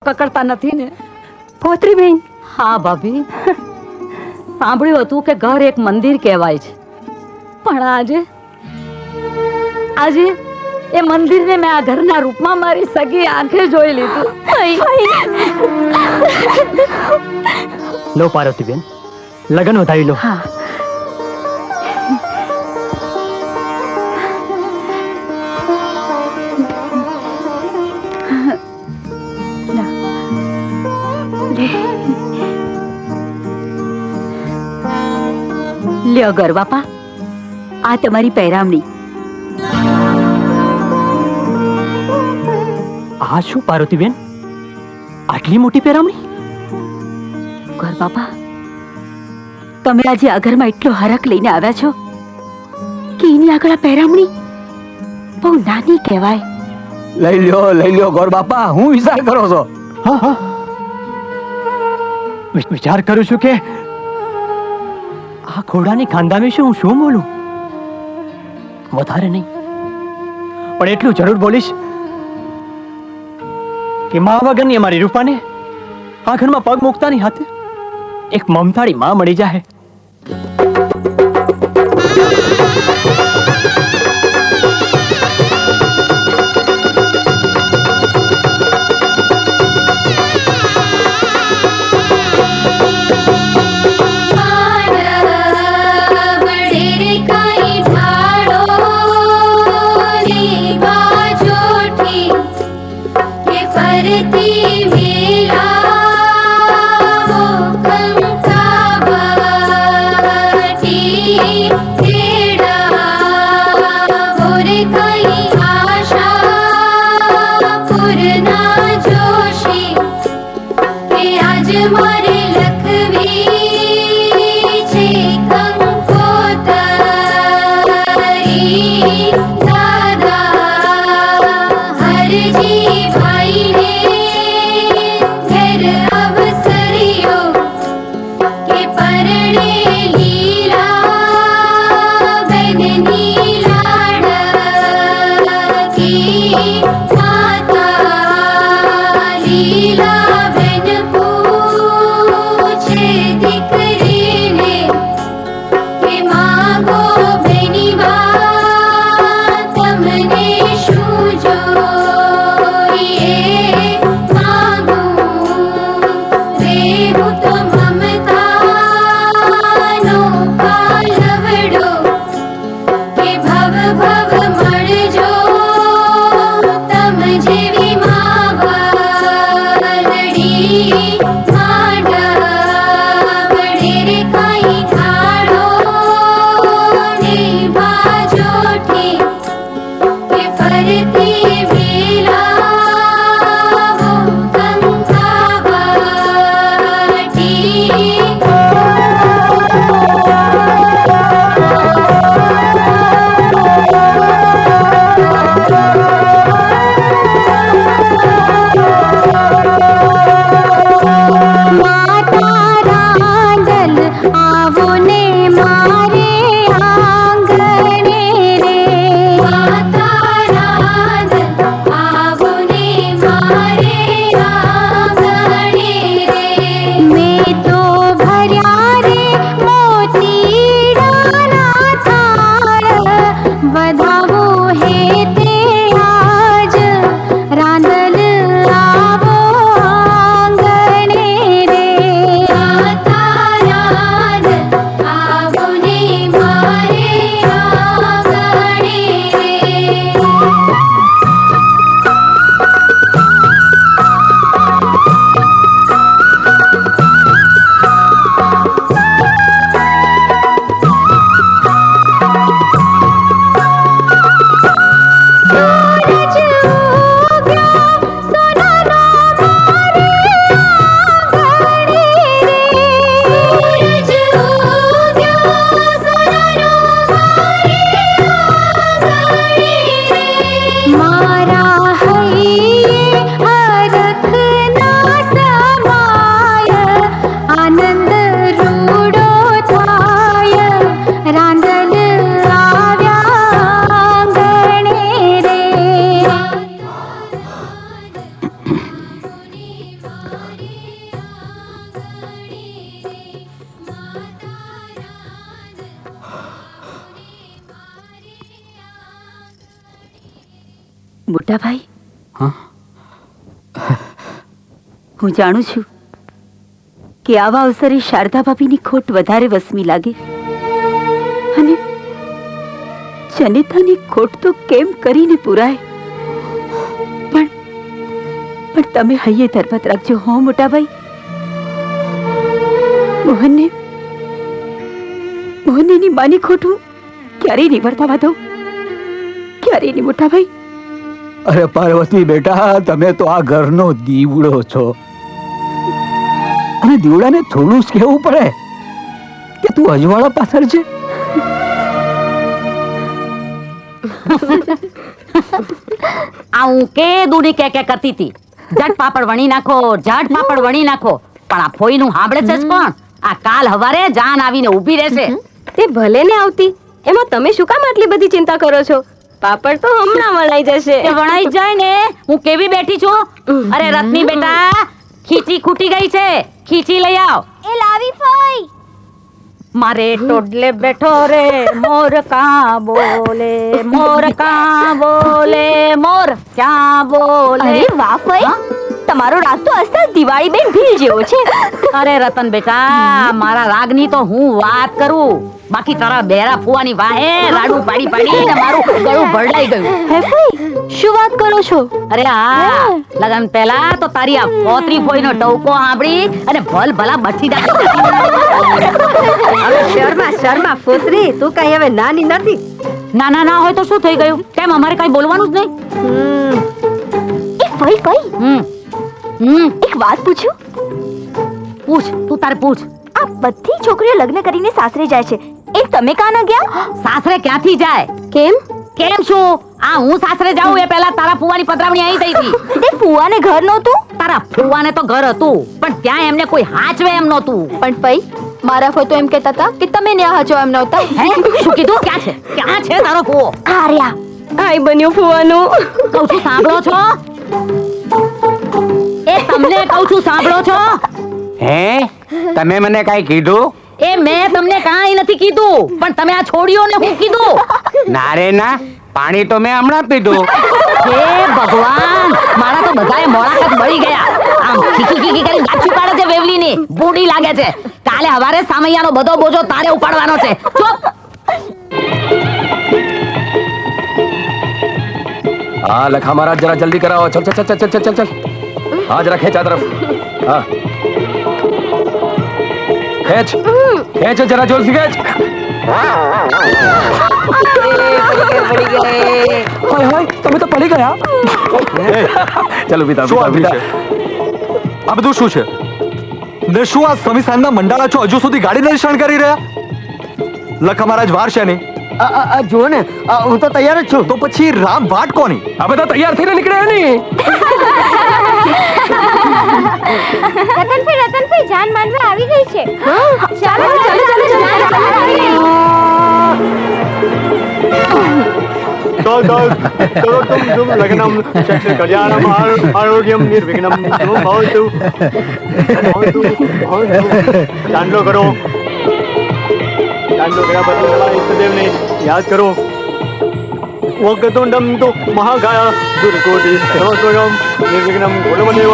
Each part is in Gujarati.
પકડતા નથી ને. પોતરી બેન. હા ભાભી, સાંભળ્યું હતું કે ઘર એક મંદિર કહેવાય છે, પણ આજે એ મંદિરને મેં આ ઘરના રૂપમાં મારી સગી આંખે જોઈ લીધું. લો પાર્વતીબેન, લગન વધાવી લો. હા. લ્યો ગર બાપા, આ તમારી પહેરામણી. આ શું પાર્વતીબેન, આટલી મોટી પહેરામણી? ગર બાપા, તમે આજે આ ઘરમાં એટલો હરખ લઈને આવ્યા છો કે એની આગળ આ પહેરામણી બહુ નાની કહેવાય. લઈ લ્યો ગોર બાપા, હું વિચાર કરો છો? હા હા, વિચાર કરું છું કે આ ઘોડાની ખાનદાની શું હું શું બોલું? વધારે નહીં, પણ એટલું જરૂર બોલીશ કે મા વગરની અમારી રૂપાને આ ઘરમાં પગ મૂકતાની હાથે એક મમતાળી માં મળી જાય. મોટા ભાઈ, હા? હું જાણું છું કે આવા અવસરે શારદા ભાભીની ખોટ વધારે વસમી લાગે, અને જનિતાની ખોટ તો કેમ કરીને પુરાય, પણ તમે હૈયે ધરપત રાખજો હો મોટા ભાઈ. મોહનને એની માની ખોટ હું ક્યારેય નહીં વર્તાવા દઉં, ક્યારેય નહીં મોટા ભાઈ. અરે પાર્વતી બેટા, તમે તો આ ઘરનો દીવડો છો, અને દીવડાને થોડું જ કહેવું પડે કે તું અજવાળા પાછળ છે. આ હું કે દૂની કે કરતી હતી, ઝટ પાપડ વણી નાખો, ઝટ પાપડ વણી નાખો, પણ આ ફોઈનું સાંભળે છે જ કોણ? આ કાલ હવારે જાન આવીને ઊભી રહેશે. તે ભલે ને આવતી, એમાં તમે શું કામ આટલી બધી ચિંતા કરો છો? પાપડ તો હમણાં વણાઈ જશે. એ વણાઈ જ જાય ને, હું કેવી બેઠી છું. અરે રત્ની બેટા, ખીચી ખૂટી ગઈ છે, ખીચી લઈ આવ. એ લાવી ફોઈ. મારે ટોડલે બેઠો રે મોર કા બોલે, મોર કા બોલે, મોર ક્યાં બોલે. અરે વાહ ફોઈ, તમારો રાગ તો અસલ દિવાળી બેન ભીલ જેવો છે. અરે રતન બેટા, મારા રાગની તો હું વાત કરું, બાકી તારા બેરા ફુવાની વાહે લાડુ પાડી પાડીને મારું ગળું ભરડાઈ ગયું. હે ફોઈ, શું વાત કરો છો? અરે હા, લગન પહેલા તો તારી આ પોતરી ફોઈનો ટવકો સાંભળી અને ભલ ભલા બઠી નાખી. હવે શર્મા ફોતરી, તું કઈ હવે નાની નથી. નાના ના હોય તો શું થઈ ગયું? કેમ અમારે કઈ બોલવાનું જ નહીં? એ ફોઈ ફોઈ, એક વાત પૂછું? પૂછ, તું તારે પૂછ. આ બધી છોકરીઓ લગ્ન કરીને સાસરે જાય છે, એ તમે કાં ન ગયા? સાસરે ક્યાંથી જાય? કેમ? કેમ શું? આ હું સાસરે જાઉં એ પહેલા તારા ફુવાની પધરામણી અહીં થઈ હતી. તે ફુવાને ઘર નહોતું? તારા ફુવાને તો ઘર હતું, પણ ત્યાં એમને કોઈ હાચવે એમ નહોતું. પણ ફઈ, મારા ફઈ તો એમ કહેતા હતા કે તમે ન્યા હાચો એમ નહોતા. હે? શું કીધું? ક્યાં છે? ક્યાં છે તારો ફુવો? આર્યા આઈ બન્યું ફુવાનું. કહું છું સાંભળો છો? એ તમને કહું છું સાંભળો છો? હે, તમે મને કઈ કીધું? એ મેં તમને કાંઈ નથી કીધું, પણ તમે આ છોડીઓને હું કીધું? ના રે ના, પાણી તો મેં હમણાં પીધું. હે ભગવાન, મારા તો બધાએ મોળાકત મળી ગયા. આમ ખીખી ખીખી કરી ગાંઠી પાડે છે વેવલીની, બૂડી લાગે છે. કાલે હવારે સામૈયાનો બધો બોજો તારે ઉપાડવાનો છે. ચૂપ. हाँ लखा महाराज जरा जल्दी कराओ, चल चल चल चल चल चल चल. हाँ जरा खेच आ तरफ. हाँ खेच खेच जरा जोर से खेच. हाय हाय તમે તો પડી ગયા. ચલો વિતા વિતા વિતા. આ બધું શું છે? ને શું આ સમીસાનના મંડાળા છો, હજુ સુધી ગાડી નિરીક્ષણ કરી રહ્યા? લખા મહારાજ વાર છે નહીં. જુઓ ને, હું તો તૈયાર જ છું. તો પછી રામ વાટ કોની? આ બધા તૈયાર થઈને નીકળ્યા નહીં. રતનભાઈ જાન માંડવા આવી ગઈ છે. ચાલો ચાલો ચાલો લગ્નમ શક્તિ કલ્યાણમ આરોગ્યમ નિર્વિઘ્નમ ભવતુ. ચાંદલો કરો, ચાંદલો કર્યા પછી તમારા ઈષ્ટદેવને યાદ કરો. વક્રતુંડમ તો મહાકાય દુર્કોટિ સમસ્વયમ નિર્વિઘ્નમ કુલમદેવ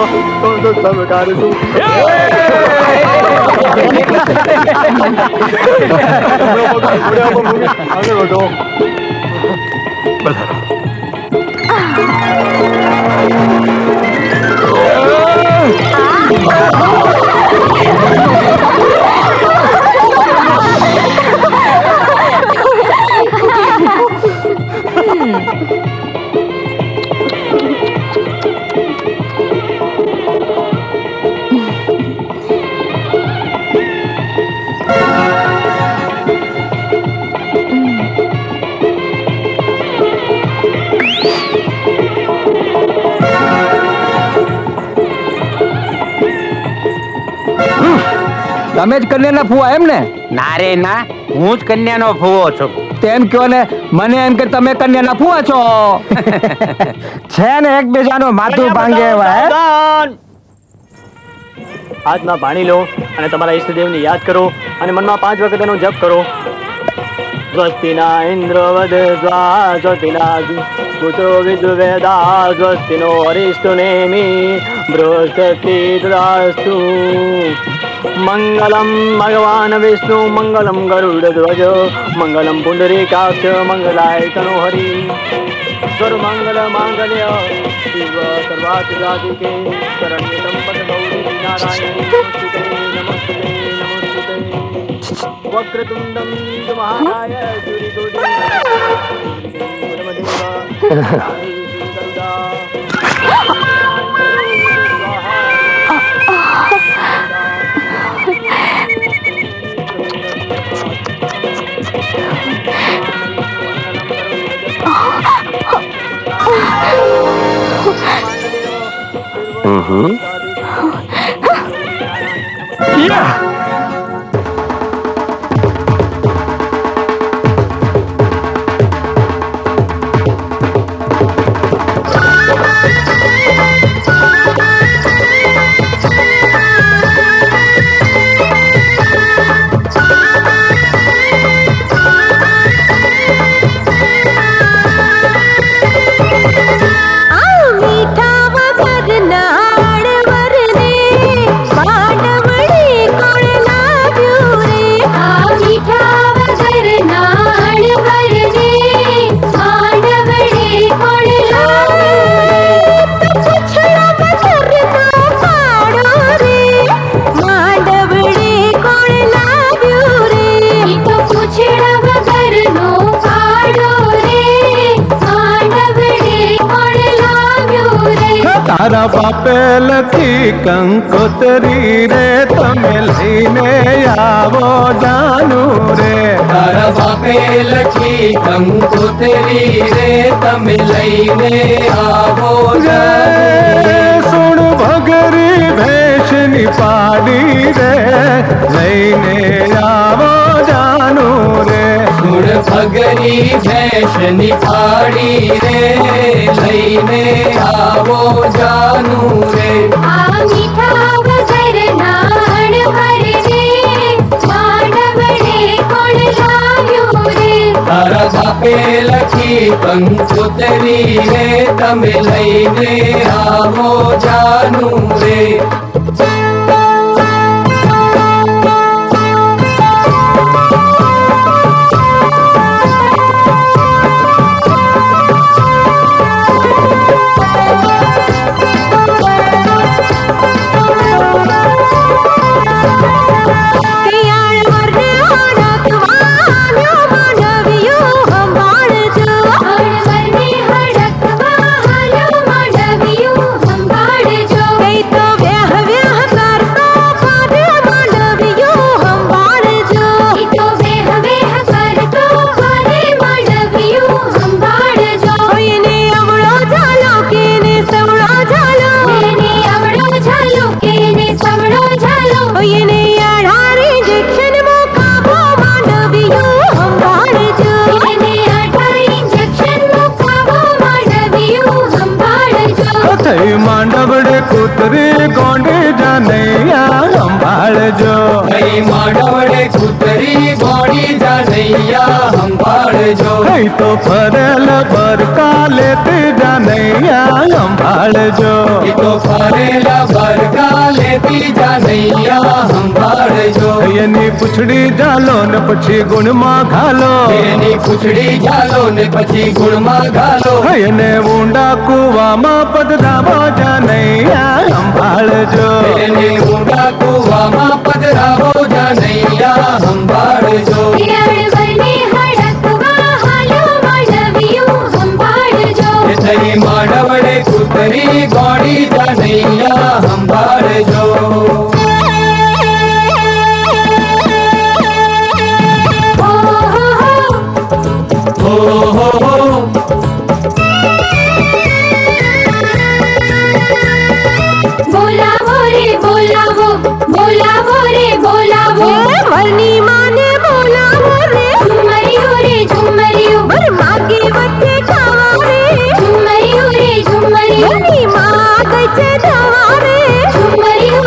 સર્વકાર્યેષુ. આગળ વધો. તમે જ કન્યાના ફુવા એમ ને? ના રે ના, હું જ કન્યાનો ફુવો છું. તેમ કયો ને, મને એમ કે તમે કન્યાના ફુવા છો. છે ને એકબીજાનું માથું ભાંગે એવા, હે? હાથમાં પાણી લો અને તમારા ઈષ્ટદેવને યાદ કરો અને મનમાં 5 વખત એનો જપ કરો. स्वस्ति न इंद्रो वधस्वा स्वस्ति न कुतो विदुवेदा स्वस्ति नो हरिष्टुनेमि बृहस्पति तदास्तु मंगलम भगवान विष्णु मंगलम गरुड़ध्वज मंगलम पुंडरीकाक्ष मंगलाय तनोहरि सर्वमंगल मांगल्य शिव सर्वाधिके शरण्य संपद गौरी नारायण नमस्ते नमस्ते नमस्ते वक्रतुंडम महाकाय सूर्यकोटि તારા બાપે લખી કંકોતરી રે તમે લઈને આવો જાનું રે તારા બાપે લખી કંકોતરી રે તમે લઈને આવો જાનું સુણ ભગરી ભેંસની પાડી રે લઈને આવો જાનું રે સુણ ભગરી ભેંસની પાડી રે લઈને આવો જાનું રે આ મીઠા વગર નાણ ભરજે માંડવડે કોણ લાવ્યું રે તારા બાપે લખી કંકોતરી રે તમે લઈને આવો જાનું રે માંડવડે કૂતરી ગોંડી જાનૈયા સંભાળજો માંડવડે કૂતરી ગોંડી જાનૈયા સંભાળજો તો ફરેલ બરકા લેતી જાનૈયા સંભાળજો તો ફરેલા બરકા લેતી જાનૈયા સંભાળજો એની પૂછડી જાલો ને પછી ગુણમાં ઘાલો એની પૂછડી જાલો ને પછી ગુણમાં ઘાલો એને ઊંડા કુવામાં પધરાવો જાનૈયા સંભાળજો એને ઊંડા કુવામાં પધરાવો જાનૈયા સંભાળજો થઈ માંડવડે કૂતરી ગોળી જાનૈયા સંભાળજો બોલાવો રે બોલાવો બોલાવો રે બોલાવો વરની